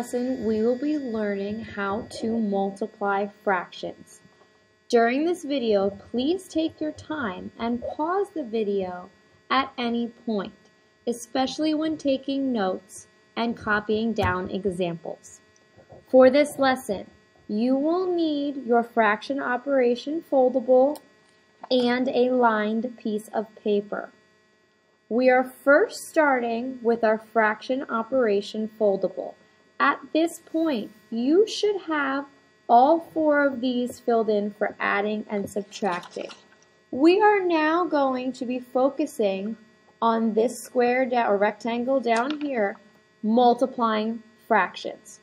Lesson, we will be learning how to multiply fractions. During this video, please take your time and pause the video at any point, especially when taking notes and copying down examples. For this lesson, you will need your fraction operation foldable and a lined piece of paper. We are first starting with our fraction operation foldable. At this point, you should have all 4 of these filled in for adding and subtracting. We are now going to be focusing on this square or rectangle down here, multiplying fractions.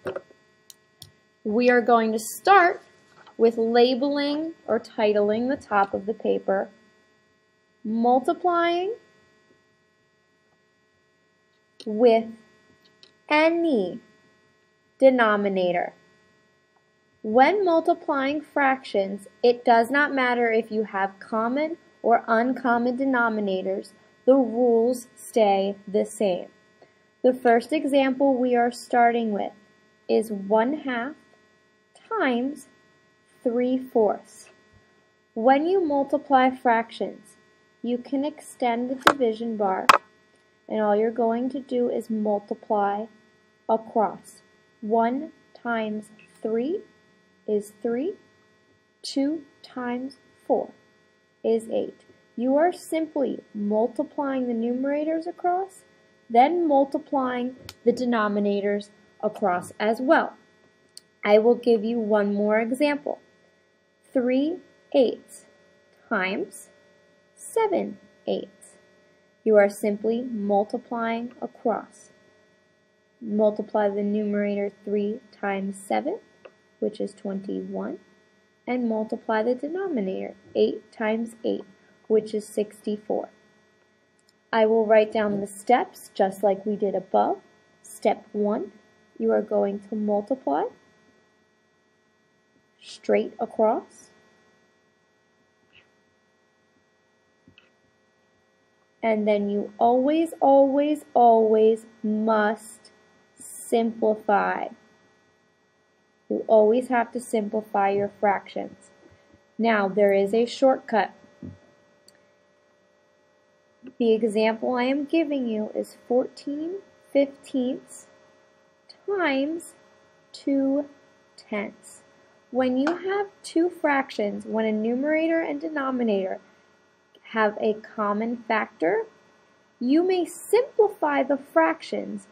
We are going to start with labeling or titling the top of the paper, multiplying with any denominator. When multiplying fractions, it does not matter if you have common or uncommon denominators, the rules stay the same. The first example we are starting with is 1/2 times 3/4. When you multiply fractions, you can extend the division bar, and all you're going to do is multiply across. 1 times 3 is 3. 2 times 4 is 8. You are simply multiplying the numerators across, then multiplying the denominators across as well. I will give you one more example. 3/8 times 7/8. You are simply multiplying across. Multiply the numerator 3 times 7, which is 21, and multiply the denominator 8 times 8, which is 64. I will write down the steps just like we did above. Step 1, you are going to multiply straight across, and then you always must simplify. You always have to simplify your fractions. Now, there is a shortcut. The example I am giving you is 14/15 times 2/10. When you have two fractions, when a numerator and denominator have a common factor, you may simplify the fractions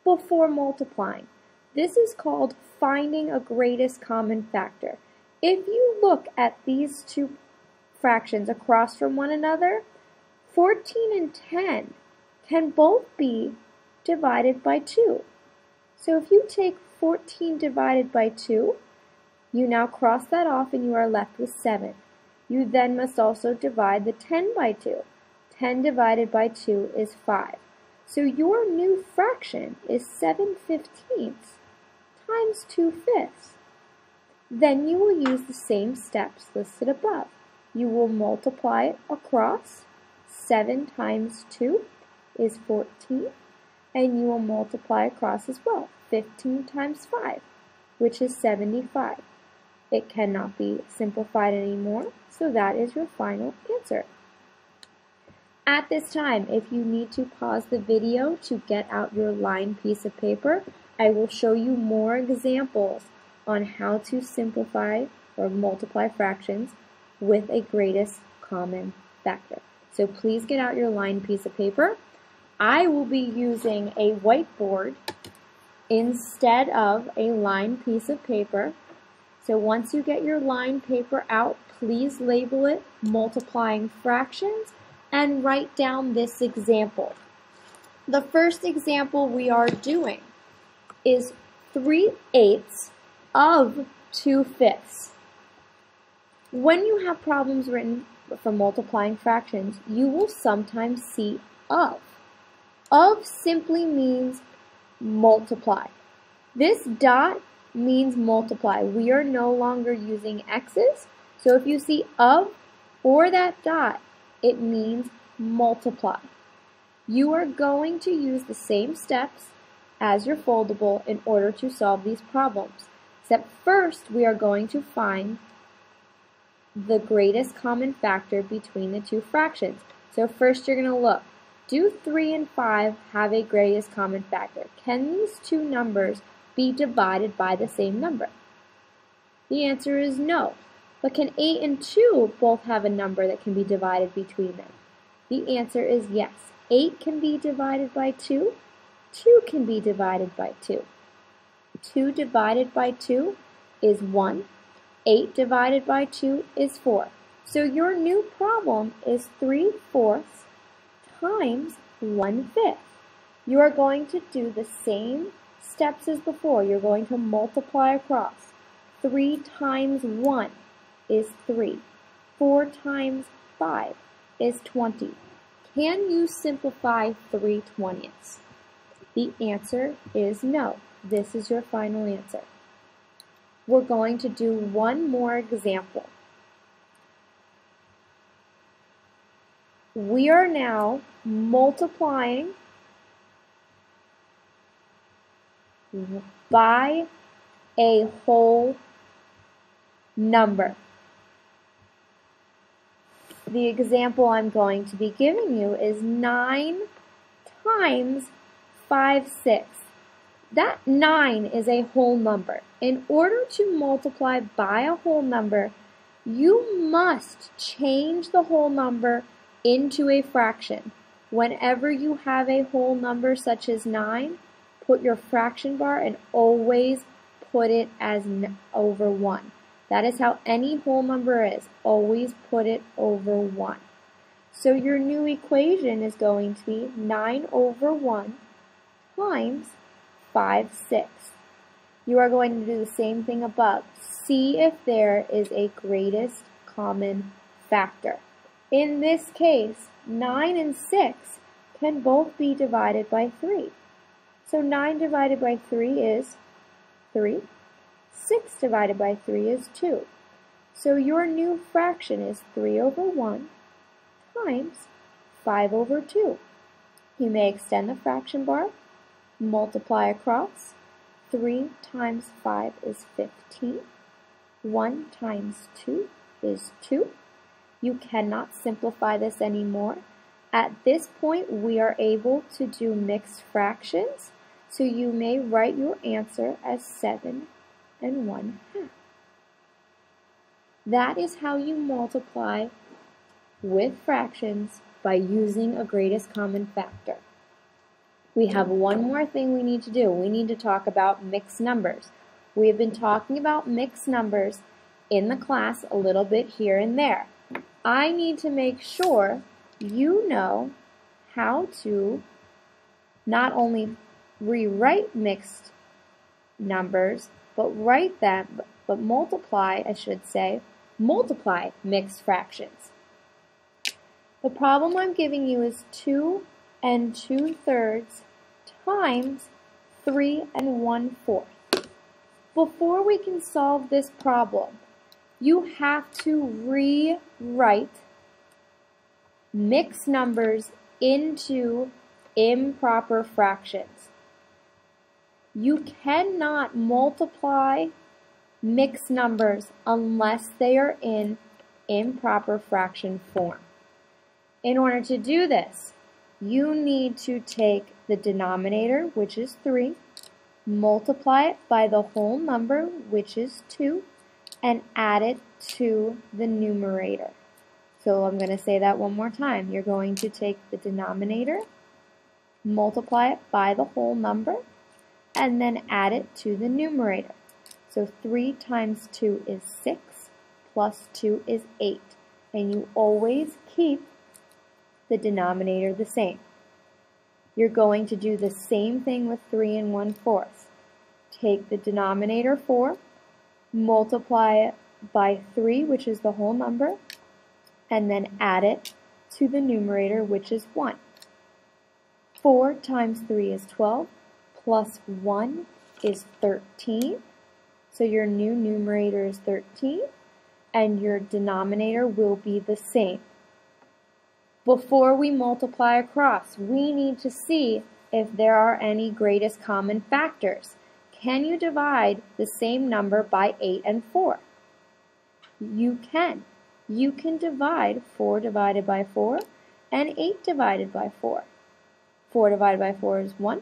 before multiplying. This is called finding a greatest common factor. If you look at these two fractions across from one another, 14 and 10 can both be divided by 2. So if you take 14 divided by 2, you now cross that off and you are left with 7. You then must also divide the 10 by 2. 10 divided by 2 is 5. So your new fraction is 7/15 times 2/5. Then you will use the same steps listed above. You will multiply across. 7 times 2 is 14. And you will multiply across as well. 15 times 5, which is 75. It cannot be simplified anymore, so that is your final answer. At this time, if you need to pause the video to get out your lined piece of paper, I will show you more examples on how to simplify or multiply fractions with a greatest common factor. So please get out your lined piece of paper. I will be using a whiteboard instead of a lined piece of paper. So once you get your lined paper out, please label it multiplying fractions and write down this example. The first example we are doing is 3/8 of 2/5. When you have problems written for multiplying fractions, you will sometimes see of. Of simply means multiply. This dot means multiply. We are no longer using x's, so if you see of or that dot, it means multiply. You are going to use the same steps as your foldable in order to solve these problems. Except first, we are going to find the greatest common factor between the two fractions. So first you're going to look, do 3 and 5 have a greatest common factor? Can these two numbers be divided by the same number? The answer is no. But can 8 and 2 both have a number that can be divided between them? The answer is yes. 8 can be divided by 2. 2 can be divided by 2. 2 divided by 2 is 1. 8 divided by 2 is 4. So your new problem is 3/4 times 1/5. You are going to do the same steps as before. You're going to multiply across. 3 times 1 is 3. 4 times 5 is 20. Can you simplify 3/20? The answer is no. This is your final answer. We're going to do one more example. We are now multiplying by a whole number. The example I'm going to be giving you is 9 times 5/6. That 9 is a whole number. In order to multiply by a whole number, you must change the whole number into a fraction. Whenever you have a whole number such as 9, put your fraction bar and always put it as over 1. That is how any whole number is. Always put it over 1. So your new equation is going to be 9 over 1 times 5/6. You are going to do the same thing above. See if there is a greatest common factor. In this case, 9 and 6 can both be divided by 3. So 9 divided by 3 is 3. 6 divided by 3 is 2. So your new fraction is 3 over 1 times 5 over 2. You may extend the fraction bar, multiply across. 3 times 5 is 15. 1 times 2 is 2. You cannot simplify this anymore. At this point, we are able to do mixed fractions, so you may write your answer as 7 and 1/2. That is how you multiply with fractions by using a greatest common factor. We have one more thing we need to do. We need to talk about mixed numbers. We have been talking about mixed numbers in the class a little bit here and there. I need to make sure you know how to not only rewrite mixed numbers, but multiply mixed fractions. The problem I'm giving you is 2 and 2/3 times 3 and 1/4. Before we can solve this problem, you have to rewrite mixed numbers into improper fractions. You cannot multiply mixed numbers unless they are in improper fraction form. In order to do this, you need to take the denominator, which is 3, multiply it by the whole number, which is 2, and add it to the numerator. So I'm going to say that one more time. You're going to take the denominator, multiply it by the whole number, and then add it to the numerator. So 3 times 2 is 6, plus 2 is 8. And you always keep the denominator the same. You're going to do the same thing with 3 and 1/4. Take the denominator 4, multiply it by 3, which is the whole number, and then add it to the numerator, which is 1. 4 times 3 is 12, plus 1 is 13. So your new numerator is 13, and your denominator will be the same. Before we multiply across, we need to see if there are any greatest common factors. Can you divide the same number by 8 and 4? You can. You can divide 4 divided by 4 and 8 divided by 4. 4 divided by 4 is 1.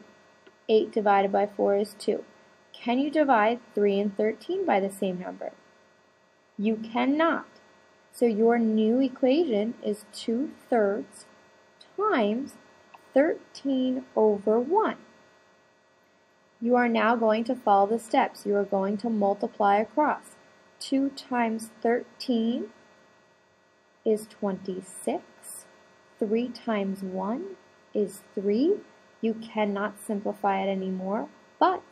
8 divided by 4 is 2. Can you divide 3 and 13 by the same number? You cannot. So your new equation is 2/3 times 13 over 1. You are now going to follow the steps. You are going to multiply across. 2 times 13 is 26. 3 times 1 is 3. You cannot simplify it anymore, but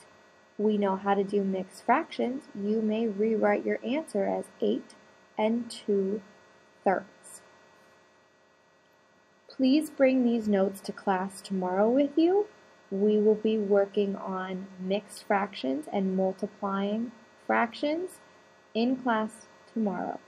we know how to do mixed fractions. You may rewrite your answer as 8 and 2/3. Please bring these notes to class tomorrow with you. We will be working on mixed fractions and multiplying fractions in class tomorrow.